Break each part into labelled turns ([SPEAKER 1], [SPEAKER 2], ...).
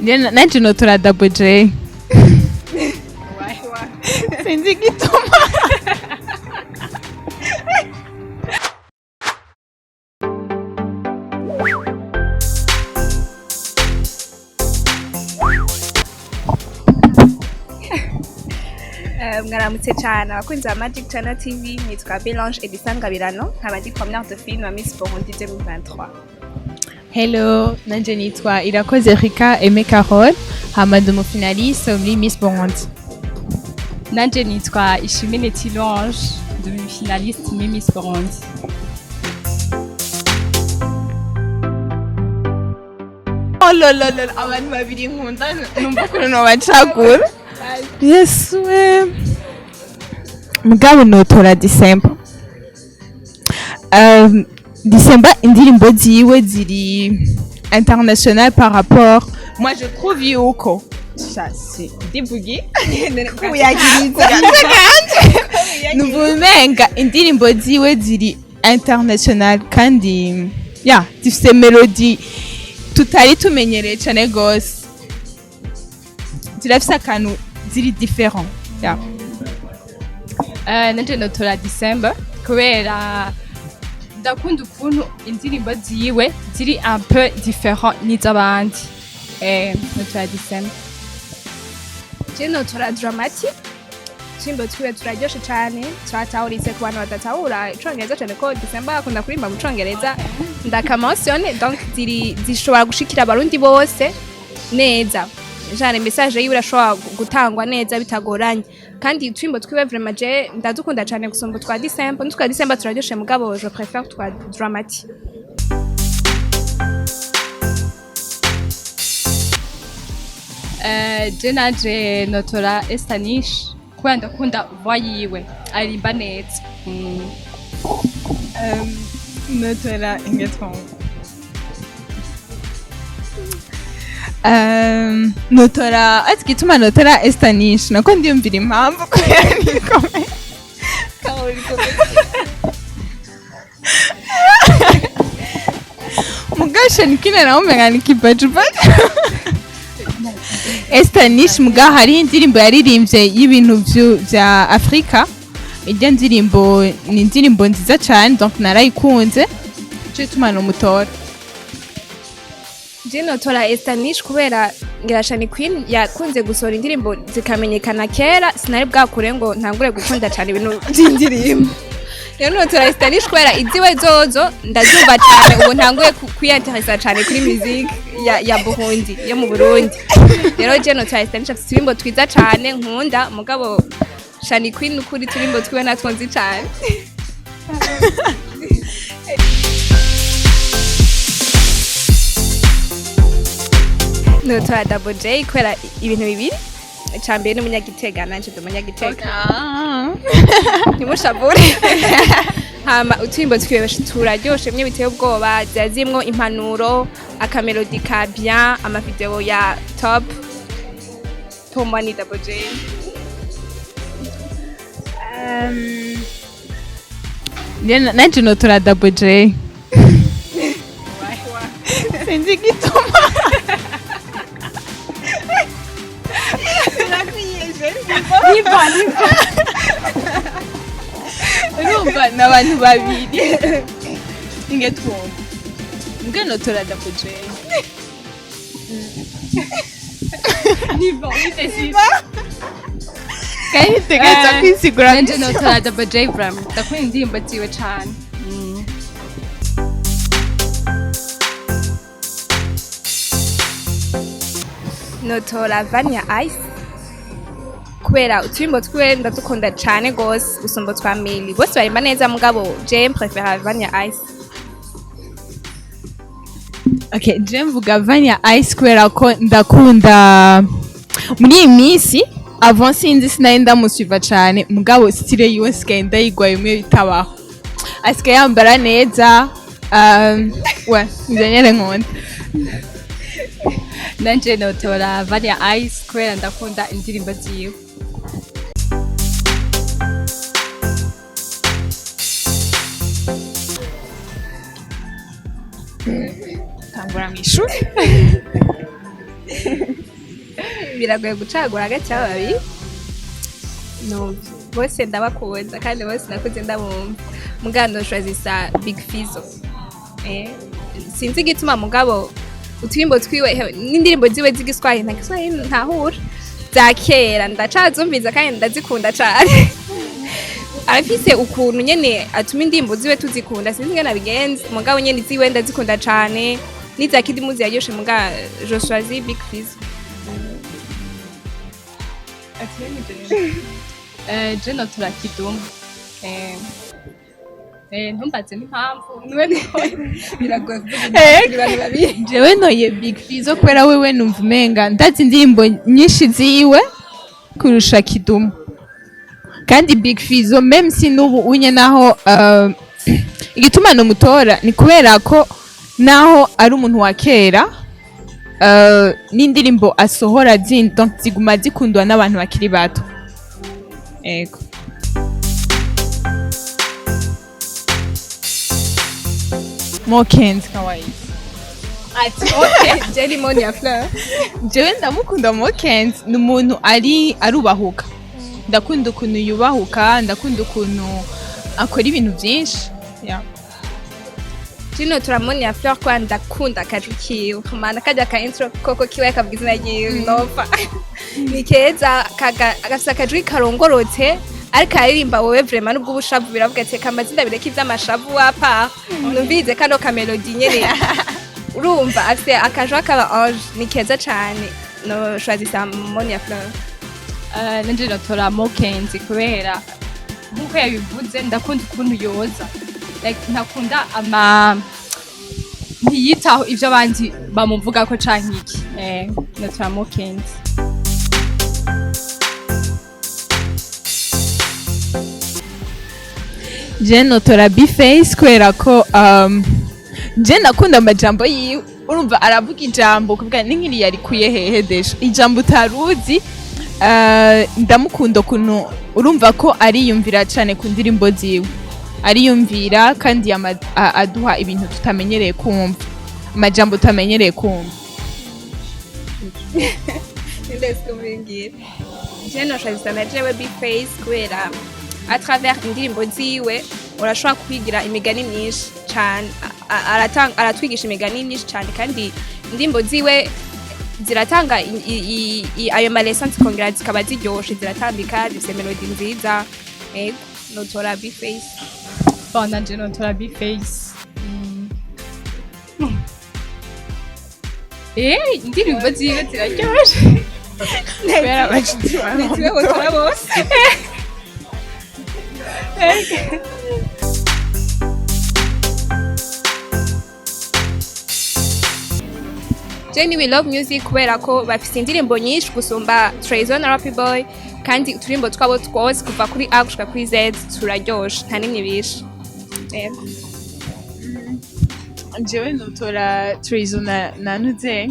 [SPEAKER 1] Nanje notora Double J. Sinzi igituma.
[SPEAKER 2] Mwaramutse cyane abakunzi ba Magic Channel TV, nitwa Belange Edisangabirano, nkaba ndi première de film à Miss Burundi 2023.
[SPEAKER 1] Hello, nanje nitwa Irakoze Rika Aimé Carole, hamadi umufinaliste muri Miss Burundi.
[SPEAKER 3] Nanje nitwa Ishimene Tilange, demi-finaliste muri Miss Burundi.
[SPEAKER 1] Oh lololol, abantu babiri nkunda numva ukuntu bacagura. Yes we. Mugabo notora December. December indirimbo ziwe ziri international par rapport. Moi je trouve yuko ça c'est divugi. Kuyagiriza. Nubumenga indirimbo ziwe ziri international kandi ya zifite melody tutari tumenyereye cyane gose. Zirafise akantu ziri différent. Yeah.
[SPEAKER 3] Nanje notora December kubera ndakunda ukuntu indirimbo ziwe ziri un peu différent n'iz'abandi. Notora December.
[SPEAKER 2] Je notora Dramatic. Chimbo twiwe turaryoshe cyane, twatahuritse ku bantu badatahura icongereza cyane ko December akunda kurimba mu congereza. Ndakamosione donc zishobora gushikira abarundi bose neza. Jane message yiwe urashobora gutangwa neza bitagoranye, kandi twimbo twiwe vraiment je ndadukunda cyane gusumba twa December. N'utwa December turaryoshe mugabo je préfère twa Dramatic.
[SPEAKER 3] Je nanje notora Estanish kubera ndakunda voix yiwe arimba neza.
[SPEAKER 1] Notora Ingetron. Notora atwituma notora Estanish nako ndiyumvira impamvu kubera nikomeye. Mugasha nikina na umenga nikibajubaje. Estanish muga hari indirimbo yaririmbye y'ibintu bya Afrika. Ijya ndirimbo ni indirimbo nziza cyane donc narayikunze. Je tumana umutora.
[SPEAKER 2] Je notora Estanish kubera ngirashani Queen yakunze gusora indirimbo zikamenyekana kera, sinari bwakure ngo ntangure gukunda cyane ibintu by'indirimbo. Rero notora Estanish kubera iziwe zozo ndazuba cyane, ubu ntanguye kwiyanteresa cyane kuri music ya Burundi yo mu Burundi. Rero je notora Estanish afite ibimbo twiza cyane nkunda, mugabo Shani Queen ukuri turimbo twiwe natwonzi cyane. Notora Double J kubera ibintu bibiri. Icambere n'umunyagitega, nanje ndi umunyagitega. Ntimushabure. Hama uturimbo twiwe turaryoshe mwe biteye ubwoba, zazimwo impanuro, akamelodi ka bien, ama video ya top. Tomwa ni Double J.
[SPEAKER 1] Nanje notora Double J. Sinzi igituma. Niba urumva n'abantu babiri ingetwumva mbwe notora Double J.
[SPEAKER 3] Niba witesi
[SPEAKER 1] kandi tegeza kwisigura.
[SPEAKER 3] nanje notora Double J vraiment ndakunda indirimbo ziwe cyane.
[SPEAKER 2] Notora Vania Ice kubera uturimbo twiwe ndadukunda cyane gose gusumba twa Mili. Bose barimba neza mugabo je préfère Vania Ice.
[SPEAKER 1] Okay, je mvuga Vania Ice kubera ko ndakunda muri iyi minsi avant sinzi sinari ndamusuiva cyane mugabo style yiwe skenda yigwaye umwe bitabaho. Asike yambara neza nzanyere nkunda.
[SPEAKER 3] Nanje notora Vania Ice kubera ndakunda indirimbo ziwe.
[SPEAKER 1] Tambura mu ishuri.
[SPEAKER 2] biragoye gucagura hagati y'ababi no bose ndabakunda kandi bose nakuze ndabumva mugando shazisa Big Fizzo sinzi igituma mugabo utwimbo twiwe n'indirimbo ziwe z'igiswahili nta giswahili ntahura za kera ndacazumviza kandi ndazikunda cyane arafise ukuntu nyene atuma indirimbo ziwe tuzikunda sinzi ngena bigenze mugabo nyene ziwe ndazikunda cyane niza kidi muzi yaryoshe muga je choisis Big Fizzo
[SPEAKER 3] je notora Kidumu ntumbaze n'impamvu
[SPEAKER 2] biragoye kuvuga babiri
[SPEAKER 1] jewe noye Big Fizzo kubera wewe numva umenga ndazi indirimbo nyinshi ziwe kurusha Kidumu kandi Big Fizzo même si nubu unye naho igituma no mutora ni kubera ko naho ari umuntu wa kera n'indirimbo asohora donc ziguma zikundwa n'abantu bakiri bato ego Mokenzi kawaii
[SPEAKER 2] ati okay Jelly Monia Fleur
[SPEAKER 1] jewe ndamukunda Mokenzi ni umuntu arubahuka ndakunda ukuntu yubahuka ndakunda ukuntu akora ibintu byinshi
[SPEAKER 2] Jino Monia Fleur kwa ndakunda akajwi kiwe kumana kajya ka intro koko kiwe kavuga izina ryiwe nova ni keza agafisa akajwi karongorotse ariko aririmba wowe vraiment nubwo ubushavu biravuga ati kamazinda bireka ivy'amashavu wapa numvize kano ka melody nyene urumva afite akajwi kaba ange ni keza cyane no choisir Monia Fleur
[SPEAKER 3] nanje notora Mokenzi kubera nkuko yabivuze ndakunda ukuntu yoza like ntakunda ntiyitaho ivyo abandi bamuvuga ko canke iki notora Mokenzi
[SPEAKER 1] je notora Bface kubera ko je nakunda amajambo yiwe urumva aravuga ijambo kuvuga n'inkiri yari kuyehehe desha ijambo utaruzi ndamukunda ukuntu urumva ko ariyumvira cyane ku ndirimbo ziwe ariyumvira kandi aduha ibintu tutamenyereye kumva amajambo tutamenyereye kumva
[SPEAKER 2] ndetse kumbwira je no choisir na jewe Bface kubera à travers indirimbo ziwe urashobora kwigira imigani myinshi cyane aratwigisha imigani myinshi cyane kandi indirimbo ziwe ziratanga ayo ma lessons kongera zikaba ziryoshe ziratambika zifite melody nziza notora Bface
[SPEAKER 3] nanje notora Bface indirimbo ziwe ziraryoshe
[SPEAKER 1] kubera abacuti
[SPEAKER 2] niwe wotora bose Jenny we love music kubera ko bafite indirimbo nyinshi gusumba Trayson na Rappy Boy kandi uturimbo twabo twose kuva kuri A gushika kuri Z turaryoshe nta nimwe bishe
[SPEAKER 1] jewe notora Trayson na Nuze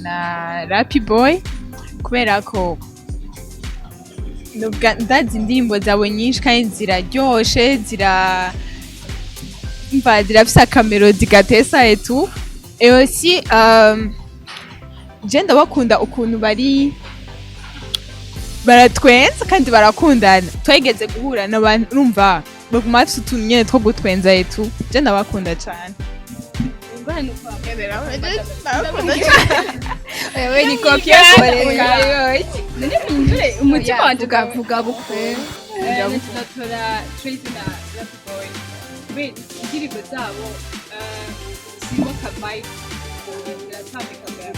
[SPEAKER 1] na Rappy Boy kubera ko ndazi indirimbo zabo nyinshi kandi ziraryoshe zirafise akamelodi gatesa etu aussi je ndabakunda ukuntu baratwenza kandi barakundana twegeze guhura n'abantu urumva baguma bafise utuntu nyene two gutwenza etu je ndabakunda cyane
[SPEAKER 2] wewe ni kopia sore
[SPEAKER 3] umutima wanje ukavuga bukwe notora Trayson na Rappy Boy kubera indirimbo zabo zirimo akabayi ziratambika mbere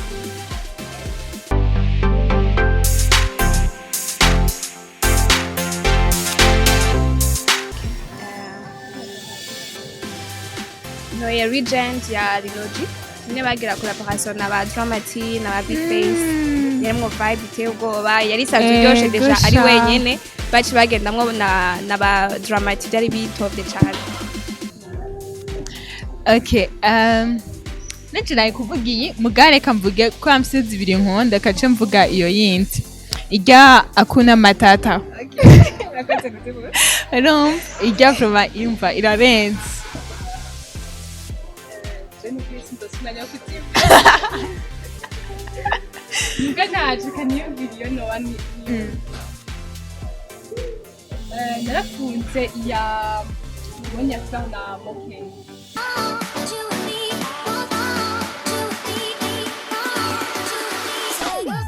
[SPEAKER 2] no ya Regent ya Liloji nyine bagira collaboration na ba Dramati na ba Bface yarimo vibe iteye ubwoba yari isanzwe iryoshe deja ari wenyene baci bagendamwo na ba Dramati byari bitovye cyane
[SPEAKER 1] okay nanje nayi kuvugiye mugare kamvuge ko amsizi ibiri nkonda kace mvuga iyo yindi ijya akuna matata no ijya from imva irarenze
[SPEAKER 3] mbwa naje kaniyumvira iyo noba ni narakunze iya ubonye asa na mokeni